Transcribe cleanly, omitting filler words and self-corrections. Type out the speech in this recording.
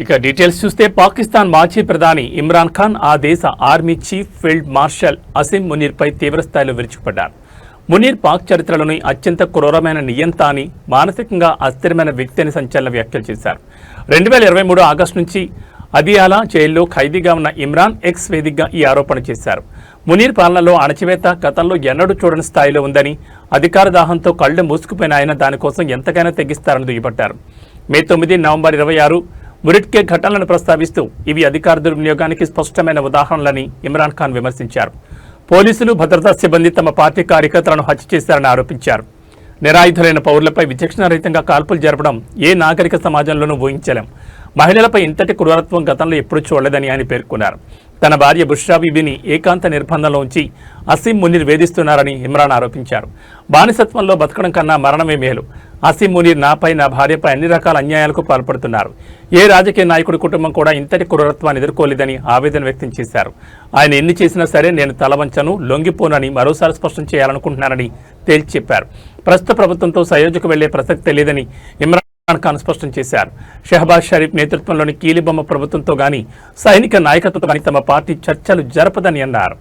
ఇక డీటెయిల్స్ చూస్తే పాకిస్తాన్ మాజీ ప్రధాని ఇమ్రాన్ ఖాన్ ఆ దేశ army chief field marshal Asim మునీర్పై తీవ్రస్థాయిలో విరుచుకుపడ్డారు. మునీర్ పాక్ చరిత్రలోని అత్యంత క్రూరమైన నియంత అని, మానసికంగా అస్థిరమైన వ్యక్తి అని సంచలన వ్యాఖ్యలు చేశారు. 2023 ఆగస్టు నుంచి అదియాలా జైల్లో ఖైదీగా ఉన్న ఇమ్రాన్ ఎక్స్ వేదికగా ఈ ఆరోపణ చేశారు. మునీర్ పాలనలో అణచివేత గతంలో ఎన్నడూ చూడని స్థాయిలో ఉందని, అధికార దాహంతో కళ్లు మూసుకుపోయిన ఆయన దానికోసం ఎంతకైనా తెగిస్తారని దుయ్యబట్టారు. మే 9, నవంబర్ 26 మురిట్కే ఘటనలను ప్రస్తావిస్తూ ఇవి అధికార దుర్వినియోగానికి స్పష్టమైన ఉదాహరణలని ఇమ్రాన్ ఖాన్ విమర్శించారు. పోలీసులు, భద్రతా సిబ్బంది తమ పార్టీ కార్యకర్తలను హత్య చేశారని ఆరోపించారు. నిరాయుధులైన పౌరులపై విచక్షణారహితంగా కాల్పులు జరపడం ఏ నాగరిక సమాజంలోనూ ఊహించలేం. మహిళలపై ఇంతటి క్రూరత్వం గతంలో ఎప్పుడూ చూడలేదని ఆయన పేర్కొన్నారు. తన భార్య బుష్రా బీబీని ఏకాంత నిర్బంధంలో ఉంచి అసీం మునీర్ వేధిస్తున్నారని ఇమ్రాన్ ఆరోపించారు. బానిసత్వంలో బతకడం కన్నా మరణమే మేలు. అసీం మునీర్ నాపై, నా భార్యపై అన్ని రకాల అన్యాయాలకు పాల్పడుతున్నారు. ఏ రాజకీయ నాయకుడి కుటుంబం కూడా ఇంతటి క్రూరత్వాన్ని ఎదుర్కోలేదని ఆవేదన వ్యక్తం చేశారు. ఆయన ఎన్ని చేసినా సరే నేను తలవంచను, లొంగిపోనని మరోసారి స్పష్టం చేయాలనుకుంటున్నానని తేల్చి చెప్పారు. ప్రస్తుత ప్రభుత్వంతో సయోధ్యకు వెళ్లే ప్రసక్తి లేదని ఇమ్రాన్ ఖాన్ స్పష్టం చేశారు. షహబాజ్ షరీఫ్ నేతృత్వంలోని కీలిబొమ్మ ప్రభుత్వంతో గానీ, సైనిక నాయకత్వంతో గానీ తమ పార్టీ చర్చలు జరపదని అన్నారు.